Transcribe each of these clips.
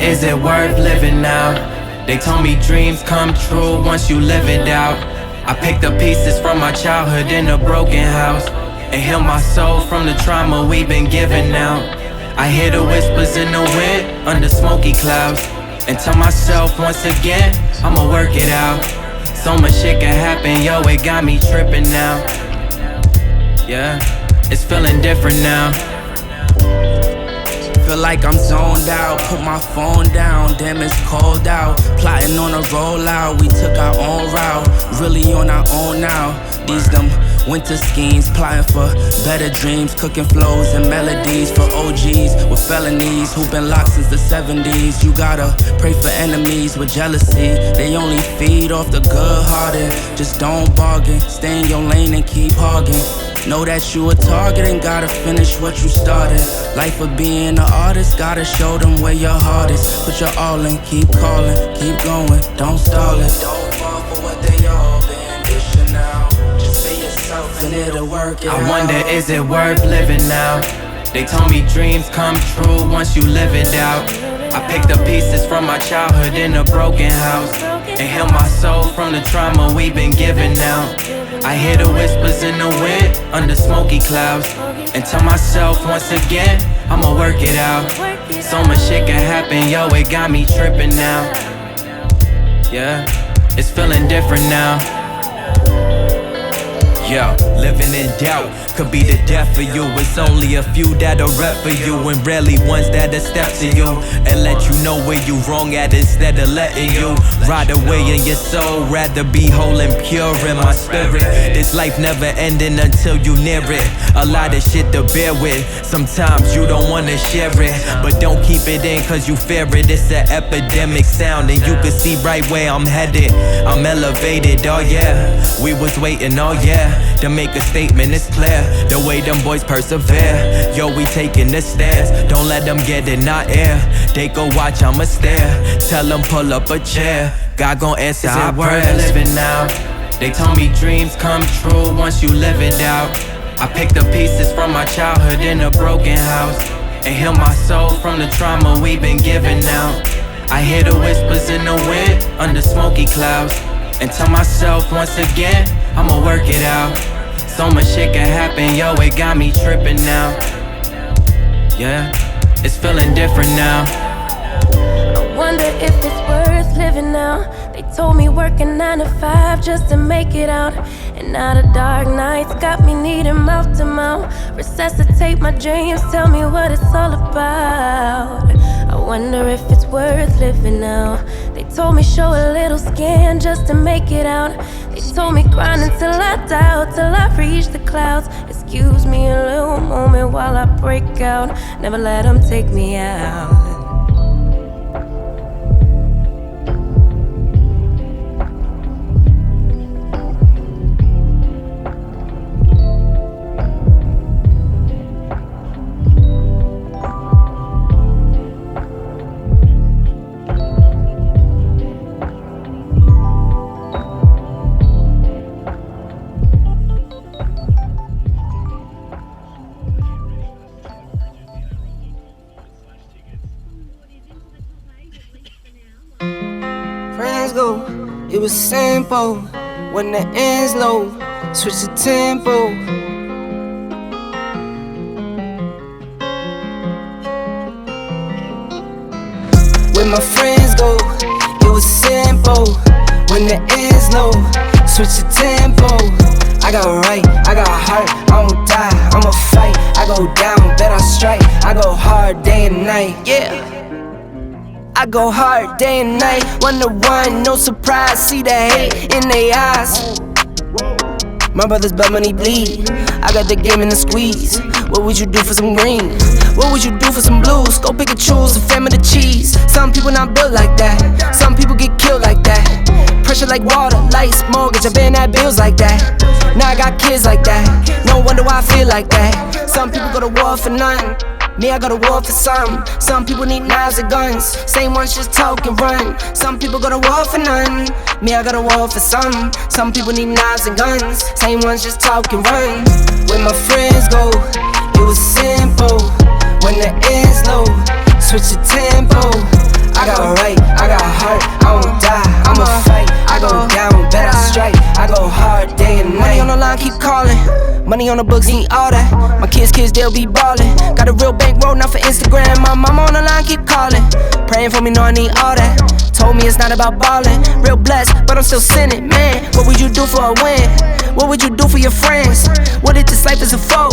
is it worth living now? They told me dreams come true once you live it out. I picked up pieces from my childhood in a broken house and heal my soul from the trauma we've been given out. I hear the whispers in the wind under smoky clouds and tell myself once again, I'ma work it out. So much shit can happen, yo, it got me tripping now. Yeah, it's feeling different now. Feel like I'm zoned out, put my phone down, damn it's cold out. Plotting on a rollout, we took our own route, really on our own now. These them winter schemes, plotting for better dreams, cooking flows and melodies for OGs with felonies who've been locked since the 70s. You gotta pray for enemies with jealousy, they only feed off the good-hearted. Just don't bargain, stay in your lane and keep hogging. Know that you a target and gotta finish what you started. Life of being an artist, gotta show them where your heart is. Put your all in, keep calling, keep going, don't stall it. Don't fall for what they all been dishing out. Just be yourself and it'll work it out. I wonder, is it worth living now? They told me dreams come true once you live it out. I picked up pieces from my childhood in a broken house and heal my soul from the trauma we've been given out. I hear the whispers in the wind under smoky clouds and tell myself once again, I'ma work it out. So much shit can happen, yo, it got me tripping now. Yeah, it's feeling different now. Yo, living in doubt could be the death for you. It's only a few that'll rep for you and rarely ones that'll step to you and let you know where you wrong at instead of letting you ride away in your soul. Rather be whole and pure in my spirit. This life never ending until you near it. A lot of shit to bear with. Sometimes you don't wanna share it, but don't keep it in cause you fear it. It's an epidemic sound and you can see right where I'm headed. I'm elevated, oh yeah. We was waiting, oh yeah, to make a statement, it's clear. The way them boys persevere. Yo, we taking the stairs. Don't let them get in our ear. They go watch, I'ma stare. Tell them pull up a chair. God gon' answer our prayers. Is it worth living now? They told me dreams come true once you live it out. I picked up pieces from my childhood in a broken house and heal my soul from the trauma we've been given out. I hear the whispers in the wind under smoky clouds and tell myself once again, I'ma work it out. So much shit can happen, yo, it got me tripping now. Yeah, it's feeling different now. I wonder if it's worth living now. They told me working 9 to 5 just to make it out. And now the dark nights got me needing mouth to mouth. Resuscitate my dreams, tell me what it's all about. I wonder if it's worth living now. They told me show a little skin just to make it out. They told me grind until I doubt, till I reach the clouds. Excuse me a little moment while I break out. Never let them take me out. It was simple, when the ends low, switch the tempo. Where my friends go, it was simple, when the ends low, switch the tempo. I got right, I got heart, I won't die, I'ma fight. I go down, bet I strike, I go hard day and night, yeah. I go hard day and night, 1 to 1, no surprise. See the hate in their eyes. My brothers blood money bleed. I got the game in the squeeze. What would you do for some green? What would you do for some blues? Go pick and choose, a family of cheese. Some people not built like that. Some people get killed like that. Pressure like water, lights, mortgage, I've been at bills like that. Now I got kids like that. No wonder why I feel like that. Some people go to war for nothing. Me, I go to war for something. Some people need knives and guns. Same ones just talk and run. Some people go to war for none. Me, I go to war for something. Some people need knives and guns. Same ones just talk and run. Where my friends go, it was simple. When the ends low, switch the tempo. I got right, I got heart, I won't die, I'ma fight. I go down, bet I strike, I go hard day and night. Money on the line, keep calling. Money on the books, need all that. My kids, they'll be ballin'. Got a real bankroll, not for Instagram. My mama on the line, keep calling. Praying for me, know I need all that. Told me it's not about ballin'. Real blessed, but I'm still sinning, man. What would you do for a win? What would you do for your friends? What if this life is a foe?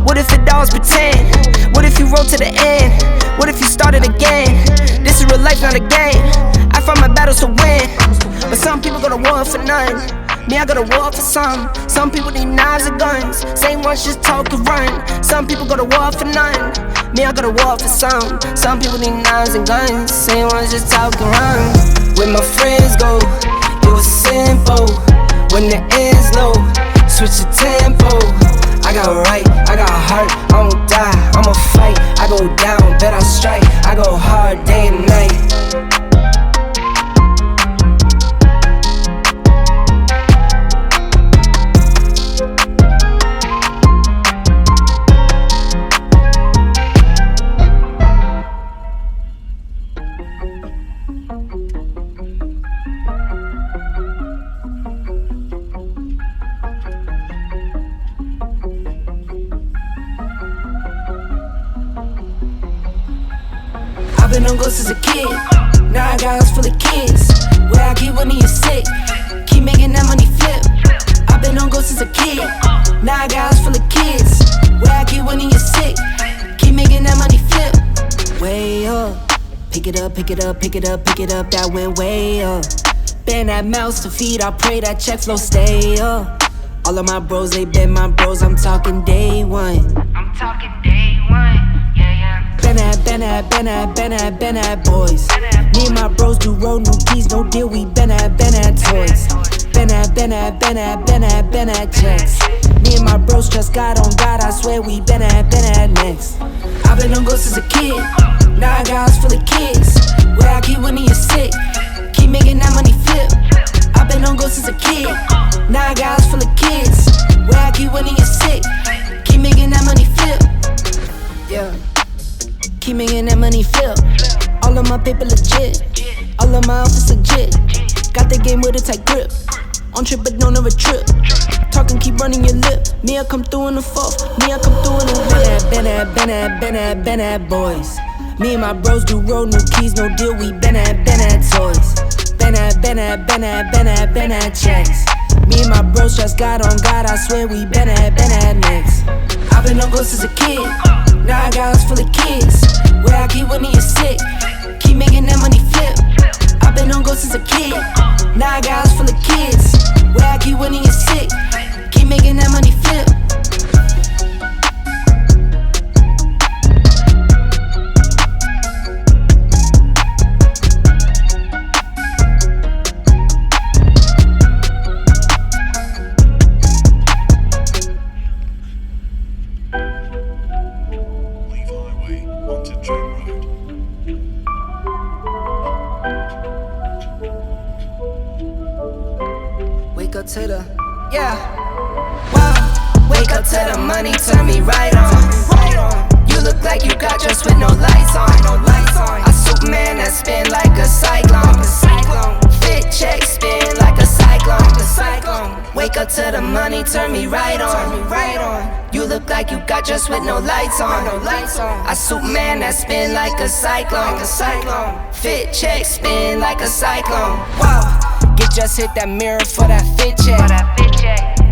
What if it all is pretend? What if you rode to the end? What if you started again? This is real life, not a game. I fight my battles to win, but some people go to war for none. Me, I go to war for some. Some people need knives and guns. Same ones just talk and run. Some people go to war for none. Me, I go to war for some. Some people need knives and guns. Same ones just talk and run. When my friends go, it was simple. When the end's low, switch the tempo. I got right, I got heart, I won't die, I'ma fight. I go down, bet I strike, I go hard day and night. I've been on ghosts as a kid. Now I got house full of kids. Where I keep when you're sick. Keep making that money flip. I've been on ghosts as a kid. Now I got house full of kids. Where I keep when you're sick. Keep making that money flip. Way up. Pick it up, pick it up, pick it up, pick it up. That went way up. Bend that mouse to feed. I pray that check flow stay up. All of my bros, they been my bros. I'm talking day one. I'm talking day one. Been at boys. Me and my bros do roll, new keys, no deal. We been at toys. Been at checks. Me and my bros trust God on God. I swear we been at next. I've been on ghosts as a kid. Now I got house full of kids. Where I keep when you're sick. Keep making that money flip. I've been on ghosts as a kid. Now I got house full of kids. Where I keep when you're sick. Keep making that money flip. Yeah. Keep making that money flip. All of my paper legit. All of my office legit. Got the game with a tight grip. On trip but don't ever trip. Talking, keep running your lip. Me, I come through in the fourth. Me, I come through in the whip. Been at boys. Me and my bros do roll, new keys, no deal. We been at toys. Been at checks. Me and my bros trust God on God. I swear we been at next. I've been on ghosts as a kid. Now I got house full of kids. Where I keep when you're sick. Keep making that money flip. I've been on ghosts as a kid. Now I got house full of kids. Where I keep when you're sick. Keep making that money flip. To the, yeah, wow. Wake up to the money, turn me right on. You look like you got dressed with no lights on. I Superman that spin like a cyclone. Fit check, spin like a cyclone. Wake up to the money, turn me right on. You look like you got dressed with no lights on. I Superman that spin like a cyclone. Fit check, spin like a cyclone. Wow. Just hit that mirror for that fit check.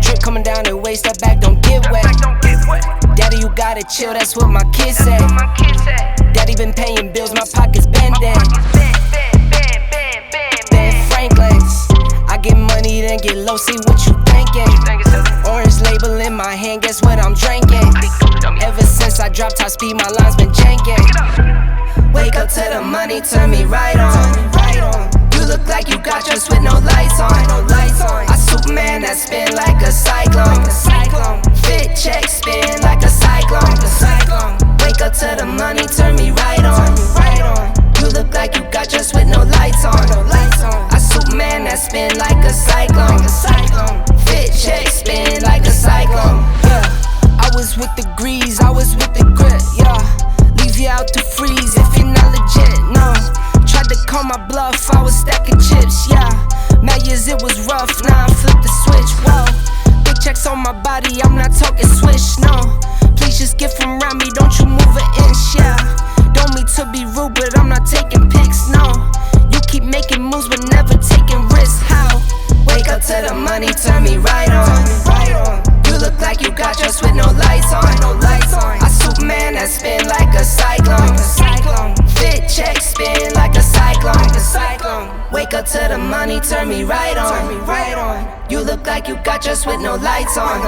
Drip coming down the waist, that back don't get wet. Daddy, you gotta chill, that's what my kids say. Daddy been paying bills, my pockets bending. Ben Franklin's. I get money, then get low, see what you thinking. Orange label in my hand, guess what I'm drinking. Ever since I dropped top speed, my line's been janking. Wake up to the money, turn me right on. You look like you got dressed with no lights on. I Superman that spin like a cyclone. Fit check, spin like a cyclone. Wake up to the money, turn me right on. You look like you got dressed with no lights on. I Superman that spin like a cyclone. Fit check, spin like a cyclone. Yeah, I was with the grease, I was with the grit. Yeah, leave you out to freeze if you're not legit. No. Tried cause it was rough. Now I flip the switch, whoa. Big checks on my body, I'm not talking swish, no. Please just get from around me, don't you move an inch, yeah. Don't mean to be rude, but I'm not taking pics, no. You keep making moves, but never taking risks, how? Wake up to the money, turn me right on. You look like you got yours with no lights on. I Superman that spin like a cyclone. Fit check spin like a cyclone. Wake up to the money, turn me right on. You look like you got yours with no lights on.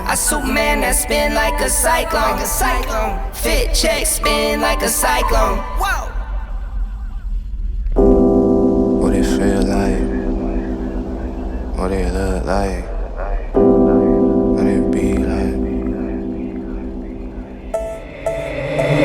I Superman that spin like a cyclone. Fit check spin like a cyclone. Whoa. What it feel like? What it look like? What it be like?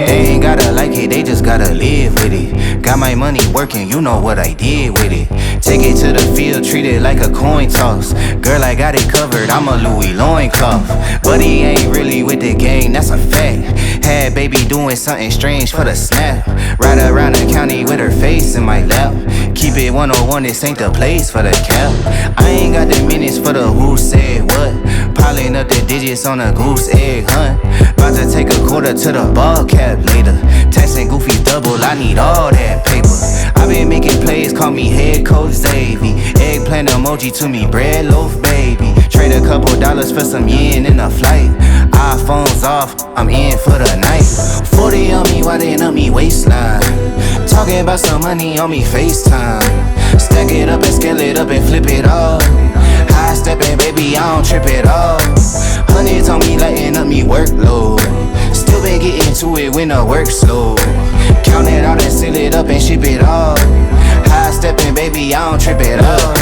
They ain't gotta like it, they just gotta live with it. Got my money working, you know what I did with it. Take it to the field, treat it like a coin toss. Girl, I got it covered, I'm a Louis loincloth. But he ain't really with the gang, that's a fact. Had baby doing something strange for the snap. Ride around the county with her face in my lap. Keep it 101, this ain't the place for the cap. I ain't got the minutes for the who said what. Piling up the digits on a goose egg hunt. About to take a quarter to the ball cap later. Texting Goofy double, I need all that paper. I been making plays, call me head coach Xavier. Eggplant emoji to me, bread loaf baby. Trade a couple dollars for some yen in a flight. iPhone's off, I'm in for the night. 40 on me, widen up me waistline. Talking about some money on me FaceTime. Stack it up and scale it up and flip it all. High stepping, baby, I don't trip at all. Hundreds on me, lighting up me workload. Still been getting to it when the work slow. Count it out and seal it up and ship it all. High stepping, baby, I don't trip at all.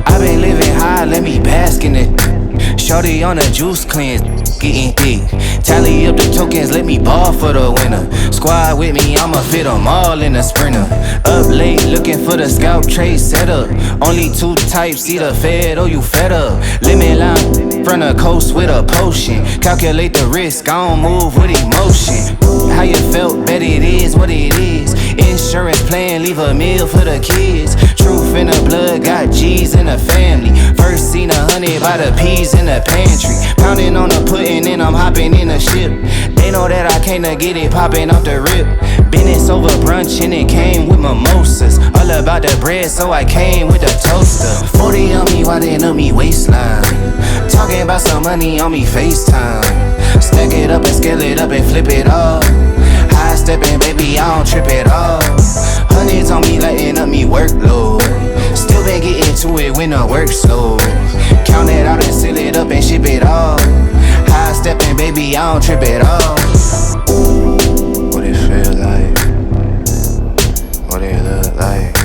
I been living high, let me bask in it. Shorty on a juice cleanse, getting thick. Tally up the tokens, let me ball for the winner. Squad with me, I'ma fit them all in a sprinter. Up late, looking for the scalp trade setup. Only two types, either fed or you fed up. Limit line, front of coast with a potion. Calculate the risk, I don't move with emotion. How you felt, bet it is what it is. Insurance plan, leave a meal for the kids. Truth in the blood, got G's in the family. First seen 100 by the peas in the pantry. Pounding on the pudding and I'm hopping in a ship. They know that I can't get it popping off the rip. Business over brunch and it came with mimosas. All about the bread, so I came with the toaster. 40 on me, widen up me waistline. Talking about some money on me FaceTime. Stack it up and scale it up and flip it all. High stepping, baby, I don't trip at all. Hundreds on me, lighting up me workload. Still been getting to it when the work slow. Count it out and seal it up and ship it all. High stepping, baby, I don't trip at all. What it feel like? What it look like?